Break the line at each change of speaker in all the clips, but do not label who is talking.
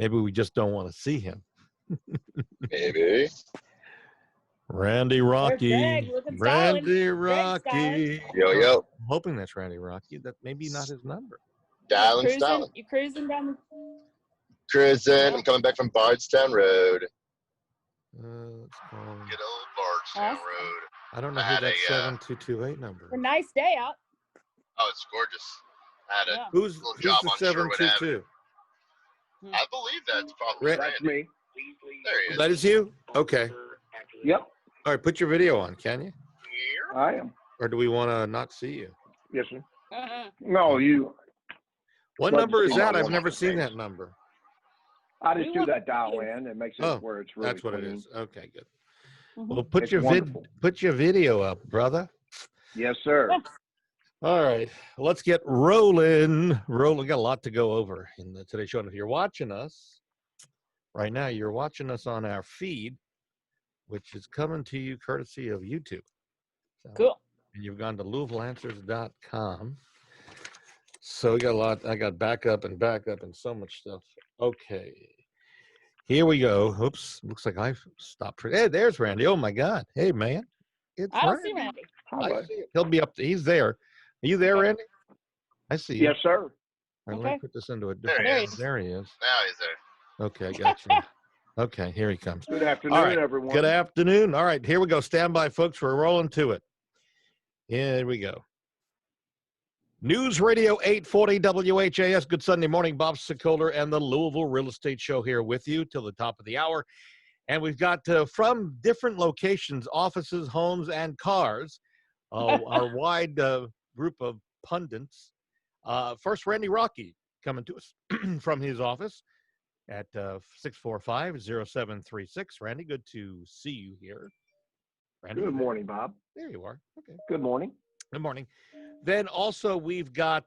Maybe we just don't want to see him.
Maybe.
Randy Rocky.
Greg, looking
Randy
solid.
Rocky.
Yo, yo.
I'm hoping that's Randy Rocky. That maybe not his number.
Dialing style.
You cruising down?
Cruising.
Yeah.
I'm coming back from Bardstown Road.
Let's call him.
Good old Bardstown
Awesome.
Road.
I don't know
I
who
had
that
a,
7228 number
A
is.
nice day out.
Oh, it's gorgeous. I had a
Yeah.
Who's
little
the
job on Sherwood
722?
I believe that's probably
Ra-
Randy.
me.
There he is.
That is you? Okay.
Yep,
All right, put your video on, can you?
I am.
Or do we want to not see you?
Yes, sir.
Uh-huh.
No, you.
What
Let's
number is
see.
that? I've
Oh,
never
okay.
seen that number.
I
We
just do
want
that dial
you.
in. It makes it
Oh,
where it's really
That's what it
clean.
is. Okay, good.
Mhm.
Well, put
It's
your
wonderful.
video up, brother.
Yes, sir.
Yeah.
All right, let's get rolling. We got a lot to go over in today's show. And if you're watching us right now, you're watching us on our feed, which is coming to you courtesy of YouTube. So,
Cool.
and you've gone to LouisvilleAnswers.com. So we got a lot. I got backup and so much stuff. Okay, here we go. Oops, looks like I stopped. Hey, there's Randy. Oh my God. Hey, man, it's
I don't
Randy.
see Randy.
Hi,
I
bud.
see it. He'll be up. He's there. Are you there,
Okay.
Randy? I see you.
Yes, sir.
All right, let
Okay.
me put this into a
There
different.
he
is.
There he is.
Now he's there.
Okay, I got you. Okay, here he comes.
Good afternoon,
All right.
everyone.
Good afternoon. All right, here we go. Stand by, folks. We're rolling to it. Here we go. News Radio 840 WHAS. Good Sunday morning. Bob Sokoler and the Louisville Real Estate Show here with you till the top of the hour. And we've got from different locations, offices, homes, and cars, our wide group of pundits. First, Randy Rocky coming to us from his office at 645-0736. Randy, good to see you here. Randy,
Good morning, Bob.
there you are. Okay.
Good morning.
Good morning. Then also we've got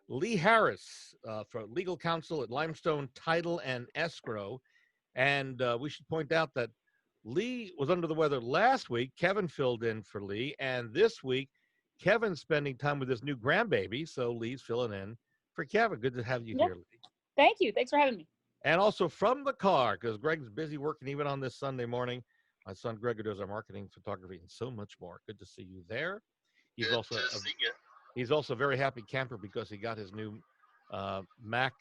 Lee Harris for legal counsel at Limestone Title and Escrow. And we should point out that Lee was under the weather last week. Kevin filled in for Lee. And this week, Kevin's spending time with his new grandbaby. So Lee's filling in for Kevin. Good to have you
Yeah.
here, Lee.
Thank you. Thanks for having me.
And also from the car, because Greg's busy working even on this Sunday morning. My son Greg, who does our marketing, photography, and so much more. Good to see you there. He's
Good
also
to see you.
he's also a very happy camper because he got his new Mac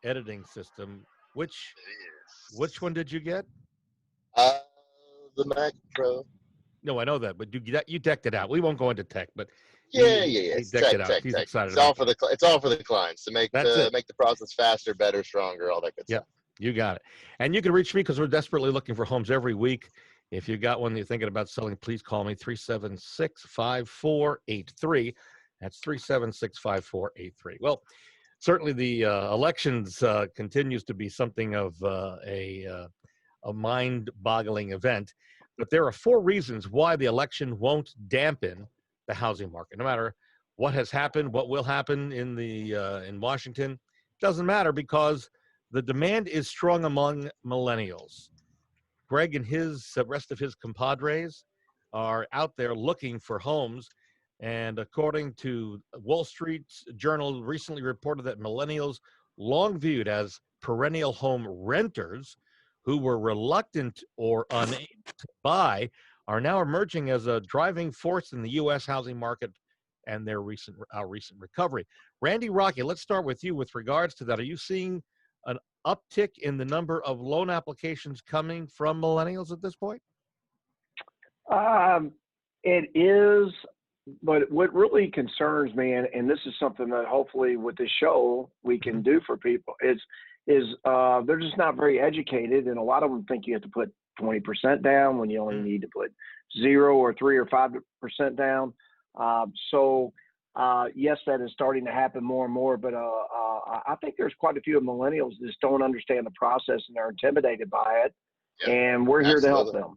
editing system. Which one did you get?
The Mac Pro.
No, I know that, but you decked it out. We won't go into tech, but
Yeah.
he
It's
decked
tech,
it out.
tech,
He's
tech.
excited
It's all
about
for the it's all for the clients to make
That's it.
make the process faster, better, stronger, all that good
Yep.
stuff.
You got it. And you can reach me because we're desperately looking for homes every week. If you got one that you're thinking about selling, please call me 376-5483. That's 376-5483. Well, certainly the elections continues to be something of a mind-boggling event. But there are 4 reasons why the election won't dampen the housing market. No matter what has happened, what will happen in Washington, doesn't matter because the demand is strong among millennials. Greg and his rest of his compadres are out there looking for homes. And according to Wall Street Journal, recently reported that millennials, long viewed as perennial home renters who were reluctant or unable to buy, are now emerging as a driving force in the U.S. housing market and their recent recovery. Randy Rocky, let's start with you with regards to that. Are you seeing an uptick in the number of loan applications coming from millennials at this point?
It is, but what really concerns me, and this is something that hopefully with this show we can do for people, is they're just not very educated, and a lot of them think you have to put 20% down when you only need to put 0 or 3 or 5% down. Yes, that is starting to happen more and more, but I think there's quite a few millennials that just don't understand the process and they're intimidated by it, and we're here to help them.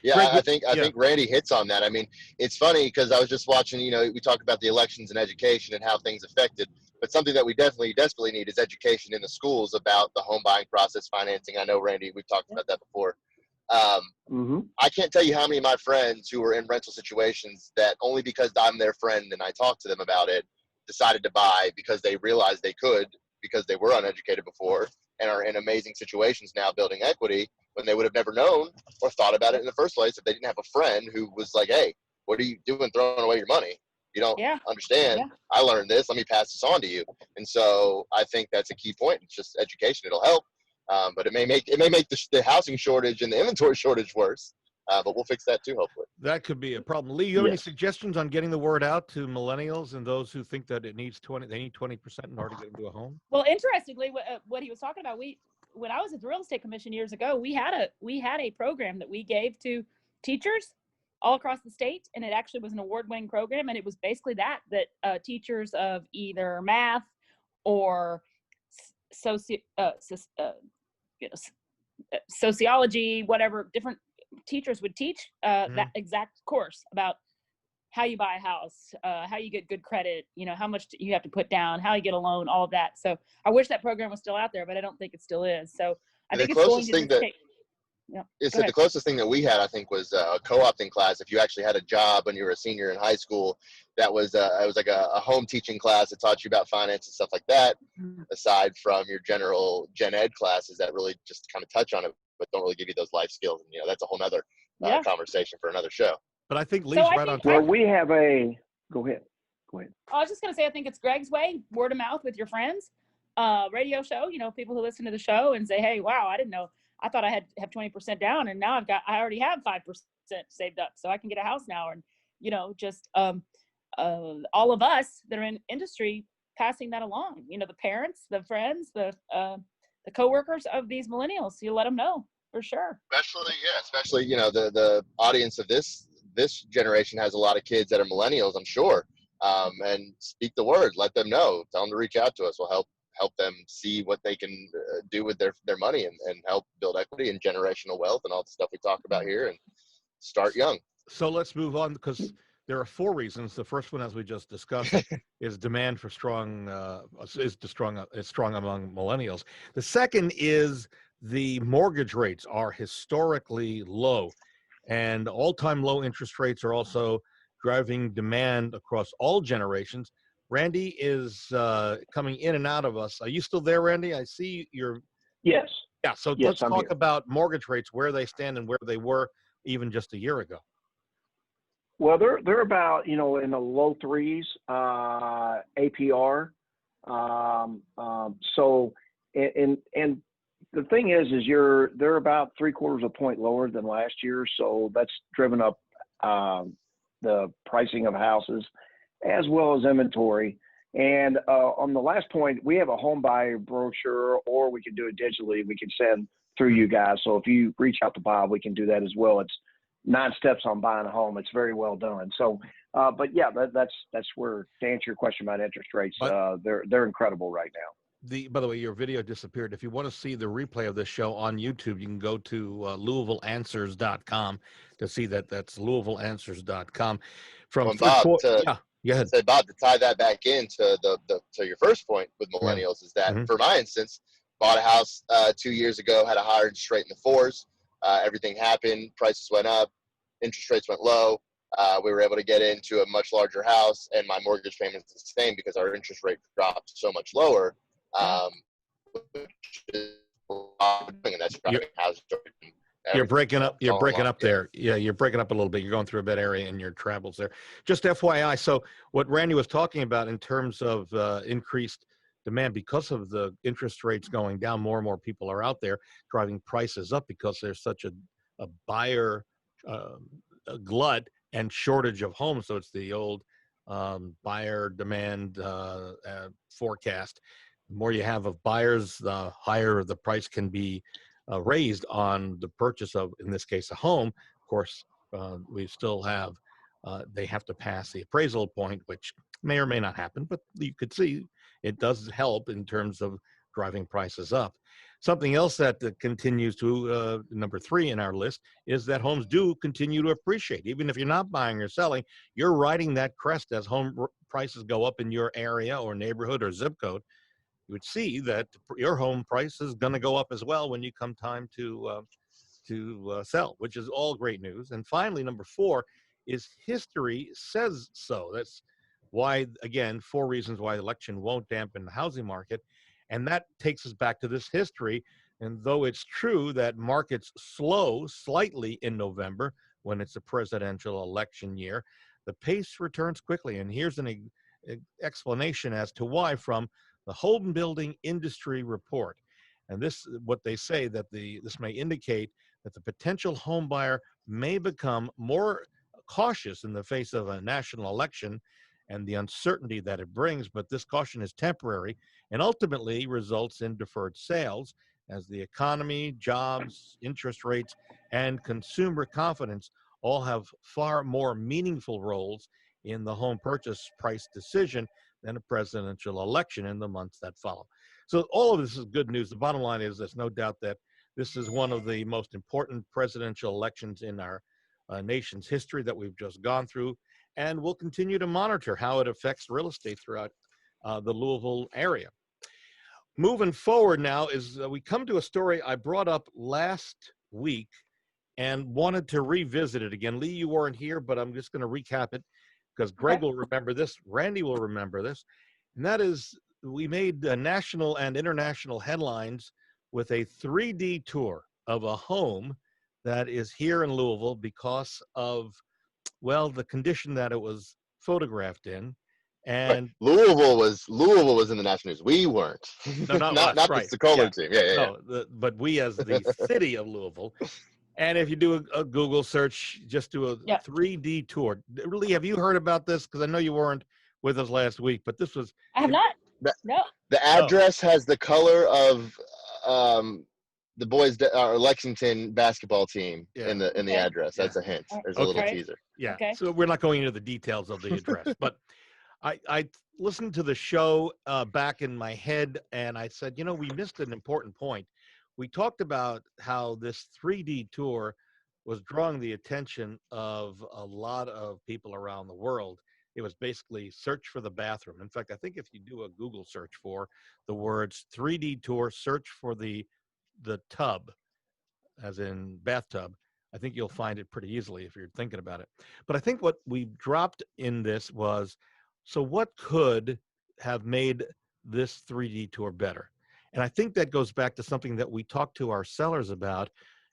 Yeah,
Greg,
I think Randy hits on that. I mean, it's funny because I was just watching, we talk about the elections and education and how things affected, but something that we desperately need is education in the schools about the home buying process, financing. I know, Randy, we've talked about that before. I can't tell you how many of my friends who were in rental situations that only because I'm their friend and I talked to them about it, decided to buy because they realized they could, because they were uneducated before, and are in amazing situations now building equity when they would have never known or thought about it in the first place if they didn't have a friend who was like, hey, what are you doing throwing away your money? You don't understand. I learned this. Let me pass this on to you. And so I think that's a key point. It's just education. It'll help. But it may make the housing shortage and the inventory shortage worse. But we'll fix that too, hopefully.
That could be a problem. Lee, you have any suggestions on getting the word out to millennials and those who think that they need 20% in order to get into a home?
Well, interestingly, what he was talking about, when I was at the real estate commission years ago, we had a program that we gave to teachers all across the state, and it actually was an award-winning program, and it was basically that teachers of either math or sociology, whatever, different teachers would teach that exact course about how you buy a house, how you get good credit, how much you have to put down, how you get a loan, all of that. So I wish that program was still out there, but I don't think it still is. So I think it's going to take.
The closest thing that we had, I think, was a co-opting class. If you actually had a job when you were a senior in high school, that was it was like a home teaching class that taught you about finance and stuff like that. Aside from your general gen ed classes that really just kind of touch on it, but don't really give you those life skills. And that's a whole nother conversation for another show.
But I think Lee's right on top.
Well, we have a. Go ahead.
I was just going to say, I think it's Greg's way, word of mouth with your friends, radio show. People who listen to the show and say, "Hey, wow, I didn't know. I thought I had to have 20% down, and now I already have 5% saved up, so I can get a house now." And just all of us that are in industry passing that along. The parents, the friends, the coworkers of these millennials. You let them know for sure.
Especially the audience of this generation has a lot of kids that are millennials, I'm sure. And speak the word. Let them know. Tell them to reach out to us. We'll help them see what they can do with their money and help build equity and generational wealth and all the stuff we talk about here, and start young.
So let's move on, because there are 4 reasons. The first one, as we just discussed, is demand for strong among millennials. The second is the mortgage rates are historically low, and all-time low interest rates are also driving demand across all generations. Randy is coming in and out of us. Are you still there, Randy? I see you're.
Yes.
Yeah. So let's talk about mortgage rates, where they stand and where they were even just a year ago.
Well, they're about in the low 3s APR. So and the thing is they're about 3/4 of a point lower than last year. So that's driven up the pricing of houses, as well as inventory. And on the last point, we have a home buyer brochure, or we can do it digitally. We can send through you guys. So if you reach out to Bob, we can do that as well. It's 9 steps on buying a home. It's very well done. So, but yeah, that's where, to answer your question about interest rates, they're incredible right now.
By the way, your video disappeared. If you want to see the replay of this show on YouTube, you can go to LouisvilleAnswers.com to see that. That's LouisvilleAnswers.com. From
Bob,
go ahead.
Say, Bob, to tie that back into to your first point with millennials, is that for my instance, bought a house 2 years ago, had a higher interest rate in the 4s. Everything happened, prices went up, interest rates went low. We were able to get into a much larger house, and my mortgage payment is the same because our interest rate dropped so much lower. Which is and that's driving housing.
You're breaking up. You're breaking up there. Yeah, you're breaking up a little bit. You're going through a bad area in your travels there. Just FYI. So what Randy was talking about in terms of increased demand because of the interest rates going down, more and more people are out there driving prices up because there's such a buyer glut and shortage of homes. So it's the old buyer demand forecast. The more you have of buyers, the higher the price can be raised on the purchase of, in this case, a home. Of course, we still have, they have to pass the appraisal point, which may or may not happen, but you could see it does help in terms of driving prices up. Something else that continues to, number 3 in our list, is that homes do continue to appreciate. Even if you're not buying or selling, you're riding that crest as home prices go up in your area or neighborhood or zip code. You would see that your home price is going to go up as well when you come time to sell, which is all great news. And finally, number 4 is history says so. That's why, again, 4 reasons why the election won't dampen the housing market. And that takes us back to this history. And though it's true that markets slow slightly in November when it's a presidential election year, the pace returns quickly. And here's an explanation as to why from the Home Building Industry Report. And this, what they say, that this may indicate that the potential home buyer may become more cautious in the face of a national election and the uncertainty that it brings, but this caution is temporary and ultimately results in deferred sales as the economy, jobs, interest rates, and consumer confidence all have far more meaningful roles in the home purchase price decision than a presidential election in the months that follow. So all of this is good news. The bottom line is there's no doubt that this is one of the most important presidential elections in our nation's history that we've just gone through, and we'll continue to monitor how it affects real estate throughout the Louisville area. Moving forward now is we come to a story I brought up last week and wanted to revisit it again. Lee, you weren't here, but I'm just going to recap it because Greg will remember this, Randy will remember this, and that is we made national and international headlines with a 3D tour of a home that is here in Louisville because of, well, the condition that it was photographed in. And
right. Louisville was in the national news. We weren't.
No, not
not
us, right.
the Sokoler team. Yeah.
No, but we as the city of Louisville. And if you do a Google search, just do a 3D tour. Lee, have you heard about this? Because I know you weren't with us last week, but this was.
I have not. No.
The address has the color of the boys or Lexington basketball team in the address. That's a hint. There's a little teaser.
Yeah. Okay. So we're not going into the details of the address, but I listened to the show back in my head, and I said, we missed an important point. We talked about how this 3D tour was drawing the attention of a lot of people around the world. It was basically search for the bathroom. In fact, I think if you do a Google search for the words 3D tour, search for the tub, as in bathtub, I think you'll find it pretty easily if you're thinking about it. But I think what we dropped in this was, so what could have made this 3D tour better? And I think that goes back to something that we talk to our sellers about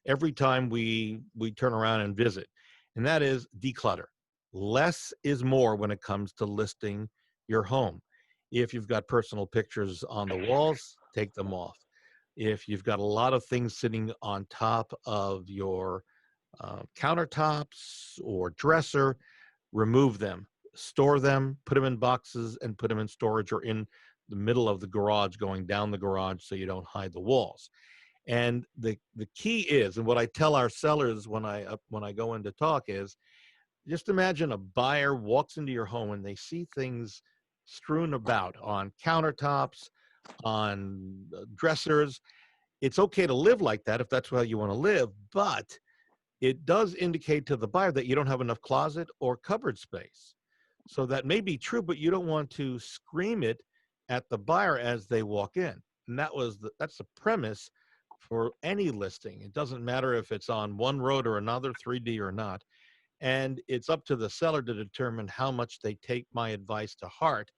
every time we turn around and visit, and that is declutter. Less is more when it comes to listing your home. If you've got personal pictures on the walls, take them off. If you've got a lot of things sitting on top of your countertops or dresser, remove them, store them, put them in boxes, and put them in storage or in the middle of the garage, going down the garage so you don't hide the walls. And the key is, and what I tell our sellers when I go in to talk is, just imagine a buyer walks into your home and they see things strewn about on countertops, on dressers. It's okay to live like that if that's how you want to live, but it does indicate to the buyer that you don't have enough closet or cupboard space. So that may be true, but you don't want to scream it at the buyer as they walk in. And that's the premise for any listing. It doesn't matter if it's on one road or another, 3D or not. And it's up to the seller to determine how much they take my advice to heart.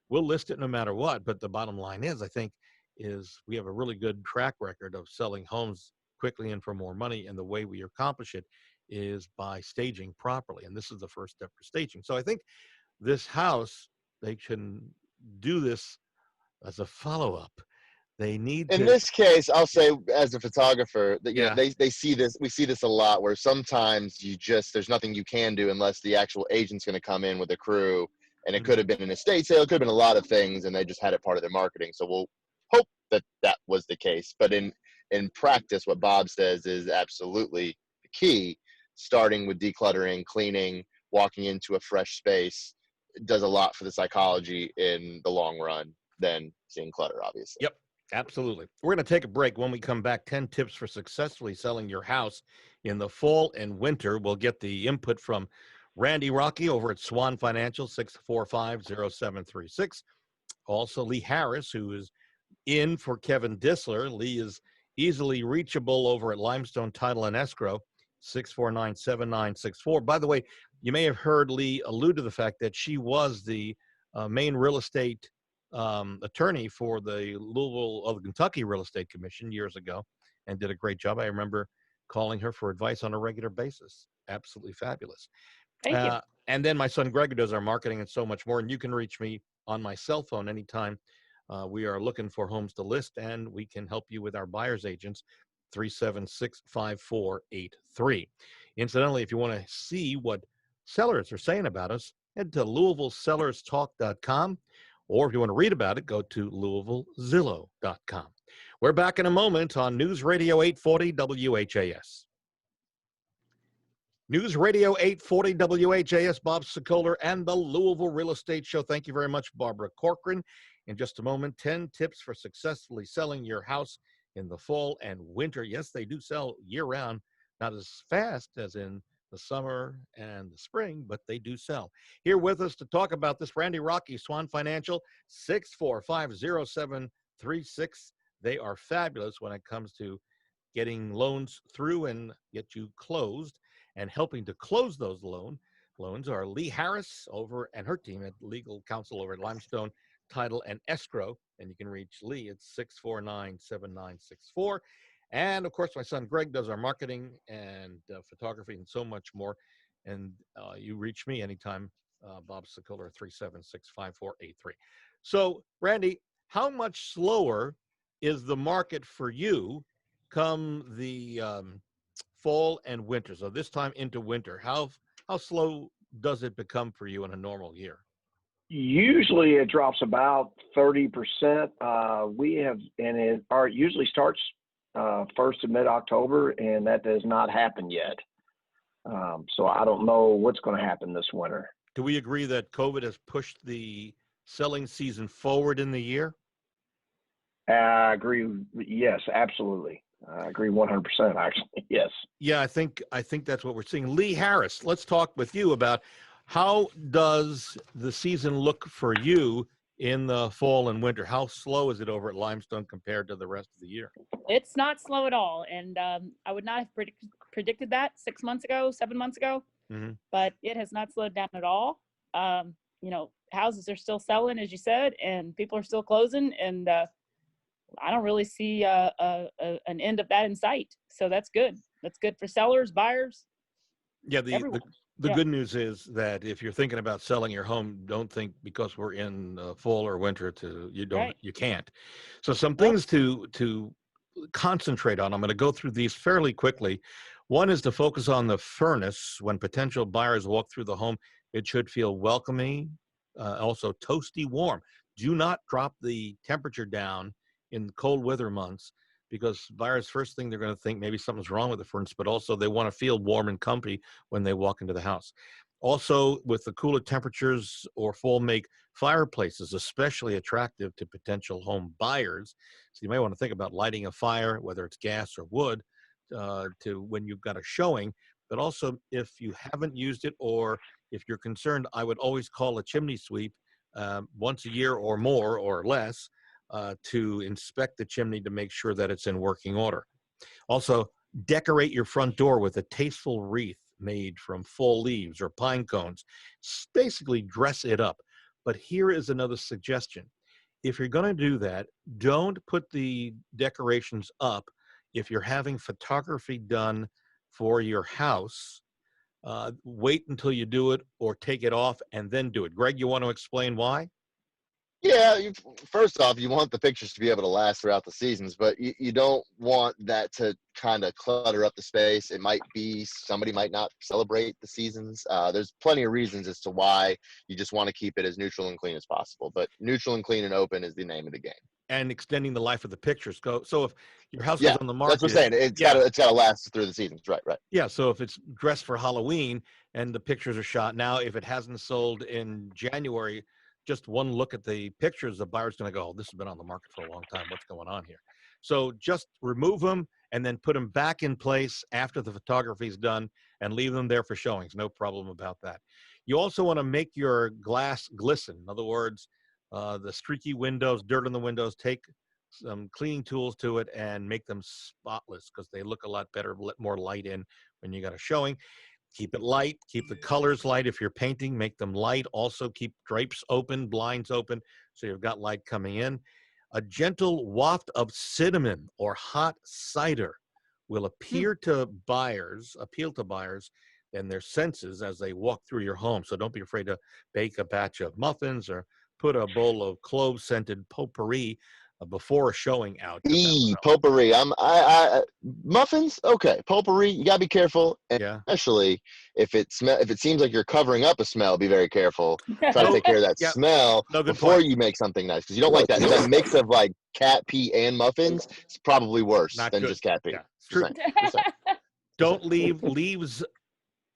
We'll list it no matter what, but the bottom line is, I think, is we have a really good track record of selling homes quickly and for more money, and the way we accomplish it is by staging properly, and this is the first step for staging. So I think this house, they can do this as a follow-up. They need
in this case, I'll say as a photographer that they see this. We see this a lot where sometimes there's nothing you can do unless the actual agent's going to come in with a crew, and it could have been an estate sale, it could have been a lot of things, and they just had it part of their marketing. So we'll hope that was the case. But in practice, what Bob says is absolutely the key. Starting with decluttering, cleaning, walking into a fresh space, it does a lot for the psychology in the long run than seeing clutter, obviously.
Yep. Absolutely. We're going to take a break. When we come back, 10 tips for successfully selling your house in the fall and winter. We'll get the input from Randy Rocky over at Swan Financial, 645-0736. Also, Lee Harris, who is in for Kevin Dissler. Lee is easily reachable over at Limestone Title and Escrow, 649-7964. By the way, you may have heard Lee allude to the fact that she was the main real estate attorney for the Louisville of the Kentucky Real Estate Commission years ago and did a great job. I remember calling her for advice on a regular basis. Absolutely fabulous.
Thank you.
And then my son Greg does our marketing and so much more. And you can reach me on my cell phone anytime. We are looking for homes to list, and we can help you with our buyer's agents, 376-5483. Incidentally, if you want to see what sellers are saying about us, head to LouisvilleSellersTalk.com, or if you want to read about it, go to LouisvilleZillow.com. We're back in a moment on News Radio 840 WHAS. News Radio 840 WHAS, Bob Sokoler and the Louisville Real Estate Show. Thank you very much, Barbara Corcoran. In just a moment, 10 tips for successfully selling your house in the fall and winter. Yes, they do sell year-round, not as fast as in the summer and the spring, but they do sell. Here with us to talk about this, Randy Rocky, Swan Financial, 6450736. They are fabulous when it comes to getting loans through and get you closed. And helping to close those loans are Lee Harris over and her team at legal counsel over at Limestone Title and Escrow. And you can reach Lee at 649-7964. And of course, my son Greg does our marketing and photography and so much more. And you reach me anytime, Bob Sokoler, 376-5483. So, Randy, how much slower is the market for you come the fall and winter? So this time into winter, how slow does it become for you in a normal year?
Usually it drops about 30%. It usually starts first of mid-October, and that does not happen yet. So I don't know what's going to happen this winter.
Do we agree that COVID has pushed the selling season forward in the year?
I agree. Yes, absolutely. I agree 100%, actually. Yes.
Yeah, I think that's what we're seeing. Lee Harris, let's talk with you about how does the season look for you in the fall and winter? How slow is it over at Limestone compared to the rest of the year?
It's not slow at all. And I would not have predicted that 6 months ago, 7 months ago, but it has not slowed down at all. Houses are still selling, as you said, and people are still closing. And I don't really see an end of that in sight. So that's good. That's good for sellers, buyers.
Yeah, the good news is that if you're thinking about selling your home, don't think because we're in fall or winter you can't. So some things to concentrate on. I'm going to go through these fairly quickly. One is to focus on the furnace. When potential buyers walk through the home, it should feel welcoming, also toasty warm. Do not drop the temperature down in cold weather months, because buyers, first thing they're going to think maybe something's wrong with the furnace, but also they want to feel warm and comfy when they walk into the house. Also, with the cooler temperatures or fall make fireplaces especially attractive to potential home buyers. So you may want to think about lighting a fire, whether it's gas or wood, to when you've got a showing. But also, if you haven't used it, or if you're concerned, I would always call a chimney sweep once a year or more or less, to inspect the chimney to make sure that it's in working order. Also, decorate your front door with a tasteful wreath made from fall leaves or pine cones. Basically, dress it up. But here is another suggestion. If you're going to do that, don't put the decorations up if you're having photography done for your house. Wait until you do it or take it off and then do it. Greg, you want to explain why?
Yeah, first off, you want the pictures to be able to last throughout the seasons, but you don't want that to kind of clutter up the space. It might be somebody might not celebrate the seasons. There's plenty of reasons as to why you just want to keep it as neutral and clean as possible. But neutral and clean and open is the name of the game.
And extending the life of the pictures. So if your house is on the market,
that's what I'm saying. It's got to last through the seasons. Right.
Yeah. So if it's dressed for Halloween and the pictures are shot now, if it hasn't sold in January, just one look at the pictures, the buyer's going to go, oh, this has been on the market for a long time. What's going on here? So just remove them and then put them back in place after the photography is done and leave them there for showings. No problem about that. You also want to make your glass glisten. In other words, the streaky windows, dirt on the windows, take some cleaning tools to it and make them spotless, because they look a lot better, let more light in when you got a showing. Keep it light. Keep the colors light. If you're painting, make them light. Also keep drapes open, blinds open, so you've got light coming in. A gentle waft of cinnamon or hot cider will appeal to buyers and their senses as they walk through your home. So don't be afraid to bake a batch of muffins or put a bowl of clove-scented potpourri before showing out.
Potpourri. I muffins. Okay, potpourri. You gotta be careful,
Yeah.
especially if it seems like you're covering up a smell. Be very careful. Try to take care of that smell before you make something nice, because you don't like that. That mix of like cat pee and muffins. It's probably worse than just cat pee.
Yeah. True. Don't leave leaves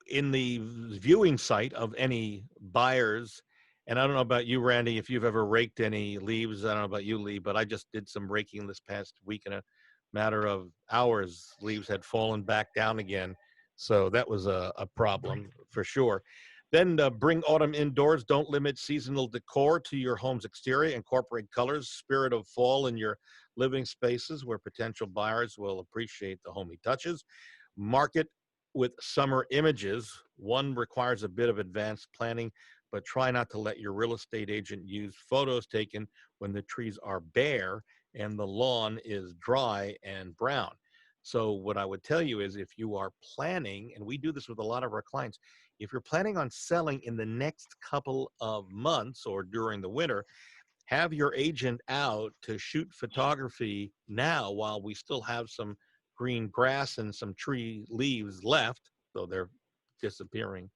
in the viewing site of any buyers. And I don't know about you, Randy, if you've ever raked any leaves. I don't know about you, Lee, but I just did some raking this past week. In a matter of hours, leaves had fallen back down again. So that was a problem for sure. Then bring autumn indoors. Don't limit seasonal decor to your home's exterior. Incorporate colors, spirit of fall in your living spaces where potential buyers will appreciate the homey touches. Market with summer images. One requires a bit of advanced planning, but try not to let your real estate agent use photos taken when the trees are bare and the lawn is dry and brown. So what I would tell you is, if you are planning, and we do this with a lot of our clients, if you're planning on selling in the next couple of months or during the winter, have your agent out to shoot photography now while we still have some green grass and some tree leaves left, though they're disappearing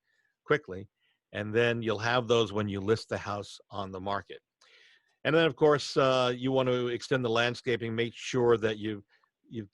quickly. And then you'll have those when you list the house on the market. And then, of course, you want to extend the landscaping, make sure that you've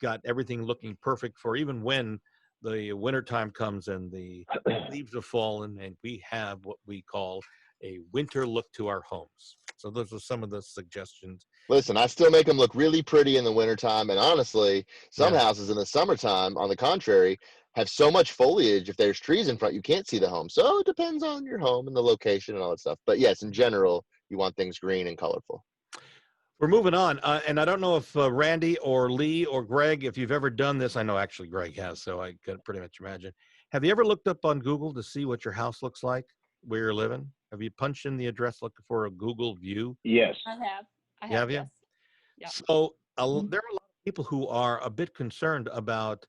got everything looking perfect for even when the wintertime comes and the leaves have fallen and we have what we call a winter look to our homes. So those are some of the suggestions.
Listen, I still make them look really pretty in the wintertime. And honestly, some houses in the summertime, on the contrary, have so much foliage. If there's trees in front, you can't see the home. So it depends on your home and the location and all that stuff. But yes, in general, you want things green and colorful.
We're moving on. And I don't know if Randy or Lee or Greg, if you've ever done this. I know actually Greg has, so I can pretty much imagine. Have you ever looked up on Google to see what your house looks like where you're living? Have you punched in the address looking for a Google view?
Yes.
I have.
Have you?
Yes. Yeah.
So there are a lot of people who are a bit concerned about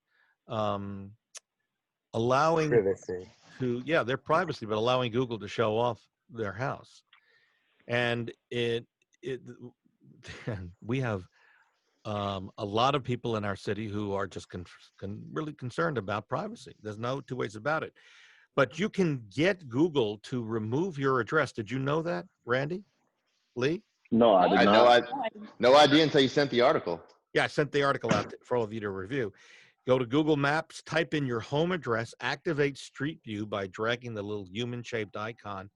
allowing
privacy.
Their privacy, but allowing Google to show off their house. And we have a lot of people in our city who are just really concerned about privacy. There's no two ways about it. But you can get Google to remove your address. Did you know that, Randy? Lee?
No, I did
I
not.
no idea until you sent the article.
Yeah, I sent the article out for all of you to review. Go to Google Maps, type in your home address, activate Street View by dragging the little human-shaped icon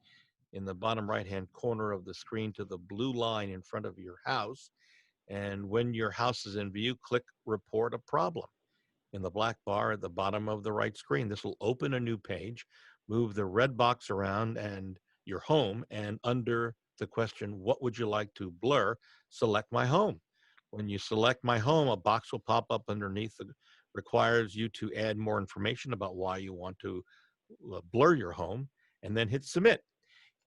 in the bottom right-hand corner of the screen to the blue line in front of your house. And when your house is in view, click Report a Problem in the black bar at the bottom of the right screen. This will open a new page, move the red box around and your home, and under the question, what would you like to blur, select My Home. When you select My Home, a box will pop up underneath that requires you to add more information about why you want to blur your home, and then hit Submit.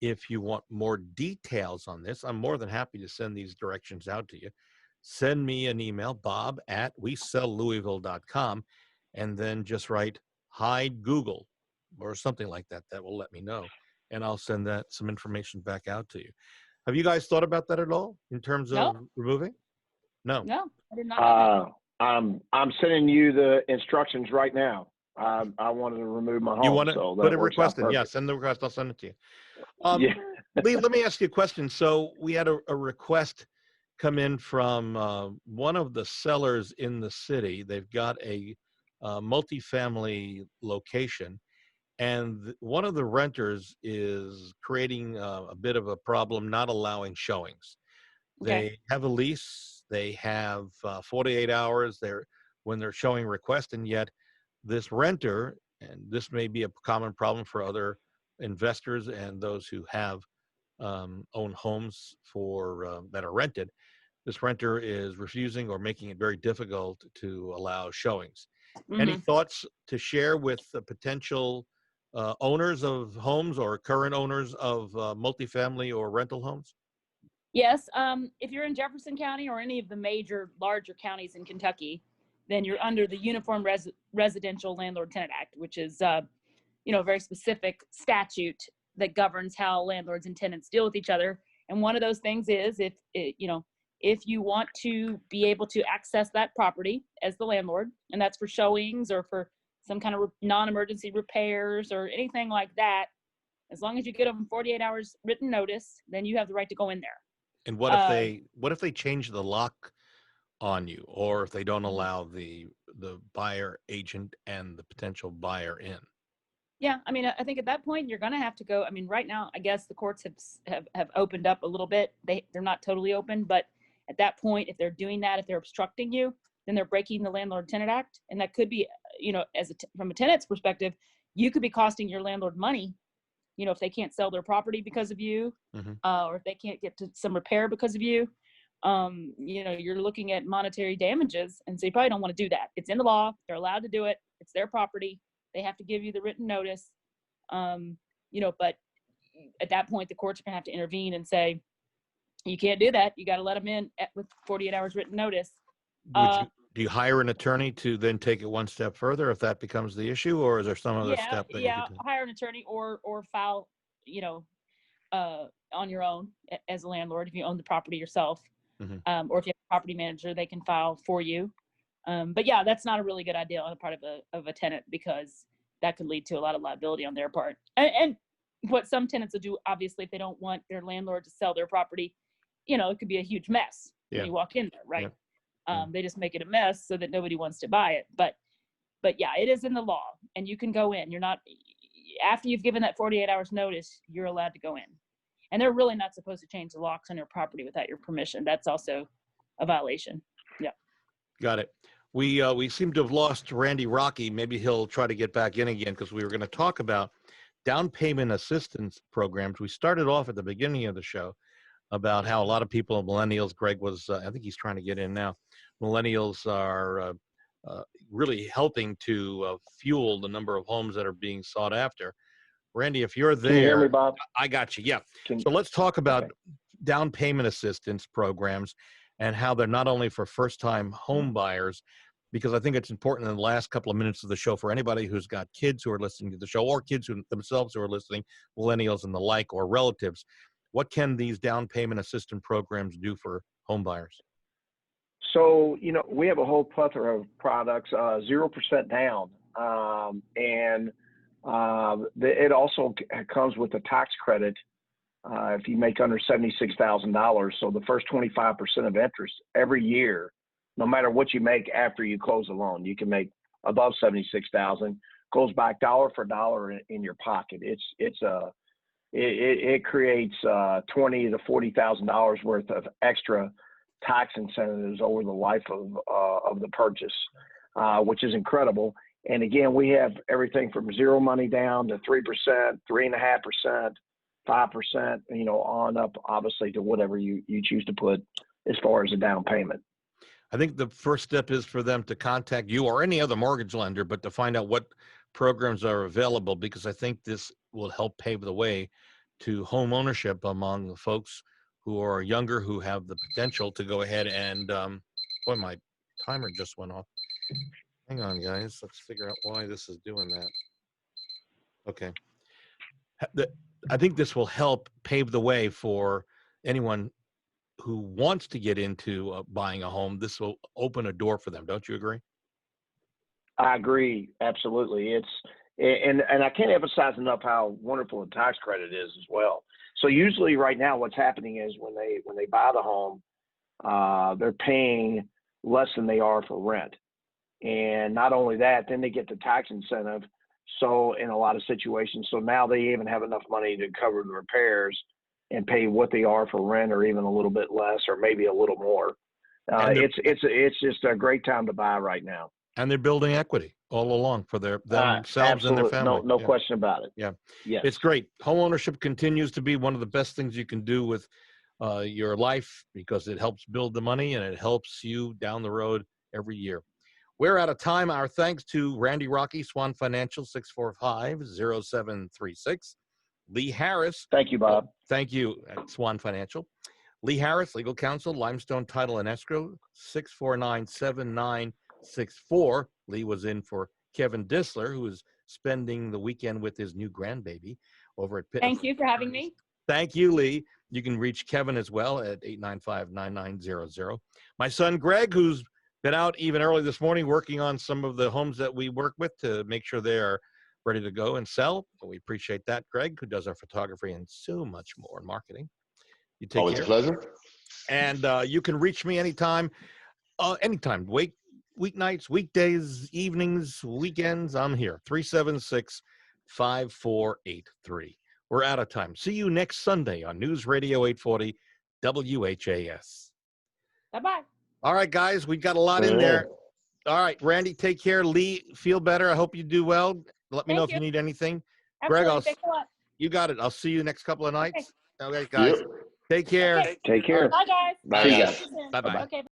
If you want more details on this, I'm more than happy to send these directions out to you. Send me an email, bob@wesellouisville.com, and then just write hide Google or something like that. That will let me know, and I'll send some information back out to you. Have you guys thought about that at all in terms of removing? No,
I did not.
I'm sending you the instructions right now. I wanted to remove my home.
You want to put a request in?
Yeah,
Send the request. I'll send it to you.
Yeah.
Lee, let me ask you a question. So we had a request come in from one of the sellers in the city. They've got a multifamily location, and one of the renters is creating a bit of a problem, not allowing showings. They have a lease. They have 48 hours when they're showing requests, and yet this renter, and this may be a common problem for other investors and those who have own homes that are rented, this renter is refusing or making it very difficult to allow showings. Any thoughts to share with the potential owners of homes or current owners of multifamily or rental homes?
Yes. If you're in Jefferson County or any of the major larger counties in Kentucky, then you're under the Uniform Residential Landlord Tenant Act, which is a very specific statute that governs how landlords and tenants deal with each other. And one of those things is if you want to be able to access that property as the landlord, and that's for showings or for some kind of non-emergency repairs or anything like that, as long as you get them 48 hours written notice, then you have the right to go in there.
And what if they change the lock on you, or if they don't allow the buyer agent and the potential buyer in?
Yeah, I mean, I think at that point you're going to have to go. I mean, right now, I guess the courts have opened up a little bit. They're not totally open, but at that point, if they're doing that, if they're obstructing you, then they're breaking the Landlord Tenant Act, and that could be, from a tenant's perspective, you could be costing your landlord money. If they can't sell their property because of you, or if they can't get to some repair because of you, you're looking at monetary damages, and so you probably don't want to do that. It's in the law; they're allowed to do it. It's their property. They have to give you the written notice, but at that point, the courts are gonna have to intervene and say, you can't do that. You got to let them in with 48 hours written notice.
Do you hire an attorney to then take it one step further if that becomes the issue, or is there some other step that you could do?
Hire an attorney or file, on your own as a landlord if you own the property yourself, or if you have a property manager, they can file for you. But yeah, that's not a really good idea on the part of a tenant, because that could lead to a lot of liability on their part. And what some tenants will do, obviously, if they don't want their landlord to sell their property, it could be a huge mess when you walk in there, right? Yeah. They just make it a mess so that nobody wants to buy it. But yeah, it is in the law, and you can go in. You're not, after you've given that 48 hours notice, you're allowed to go in. And they're really not supposed to change the locks on your property without your permission. That's also a violation. Yeah.
Got it. We seem to have lost Randy Rocky. Maybe he'll try to get back in again, because we were going to talk about down payment assistance programs. We started off at the beginning of the show about how a lot of people, millennials, Greg was, I think he's trying to get in now. Millennials are really helping to fuel the number of homes that are being sought after. Randy, if you're there.
Can you hear me, Bob?
I got you. Yeah. So let's talk about down payment assistance programs and how they're not only for first-time home buyers, because I think it's important in the last couple of minutes of the show for anybody who's got kids who are listening to the show, or kids who themselves who are listening, millennials and the like, or relatives. What can these down payment assistance programs do for home buyers?
So, we have a whole plethora of products, 0% down. It also comes with a tax credit if you make under $76,000. So the first 25% of interest every year, no matter what you make after you close the loan, you can make above $76,000, goes back dollar for dollar in your pocket. It creates $20,000 to $40,000 worth of extra tax incentives over the life of the purchase, which is incredible. And again, we have everything from zero money down to 3%, 3.5%, 5%, on up, obviously, to whatever you choose to put as far as a down payment.
I think the first step is for them to contact you or any other mortgage lender, but to find out what programs are available, because I think this will help pave the way to home ownership among the folks who are younger, who have the potential to go ahead and, boy, my timer just went off. Hang on, guys. Let's figure out why this is doing that. Okay. I think this will help pave the way for anyone who wants to get into buying a home. This will open a door for them. Don't you agree?
I agree. Absolutely. And I can't emphasize enough how wonderful the tax credit is as well. So usually right now what's happening is when they buy the home, they're paying less than they are for rent. And not only that, then they get the tax incentive. So in a lot of situations, so now they even have enough money to cover the repairs and pay what they are for rent, or even a little bit less, or maybe a little more. It's just a great time to buy right now.
And they're building equity all along for themselves and their family.
No question about it.
Yeah.
Yes.
It's great. Home ownership continues to be one of the best things you can do with your life, because it helps build the money and it helps you down the road every year. We're out of time. Our thanks to Randy Rocky, Swan Financial, 645-0736. Lee Harris.
Thank you, Bob.
Thank you at Swan Financial. Lee Harris, Legal Counsel, Limestone Title and Escrow, 649-7964. Lee was in for Kevin Dissler, who is spending the weekend with his new grandbaby over at Pitt.
Thank you for having me.
Thank you, Lee. You can reach Kevin as well at 895-9900. My son, Greg, who's been out even early this morning working on some of the homes that we work with to make sure they are ready to go and sell. We appreciate that, Greg, who does our photography and so much more in marketing. You take
Always
care.
a pleasure.
And you can reach me anytime. Anytime. Weeknights, weekdays, evenings, weekends. I'm here. 376-5483. We're out of time. See you next Sunday on News Radio 840 WHAS.
Bye-bye.
All right, guys, we've got a lot in there. All right, Randy, take care. Lee, feel better. I hope you do well. Let me know if you need anything.
Absolutely.
Greg,
Thanks a lot.
you got it. I'll see you next couple of nights. Okay, guys.
Yep.
Take care.
Okay.
Take care.
Bye, guys.
Bye,
See you
guys.
guys.
Bye-bye.
Okay.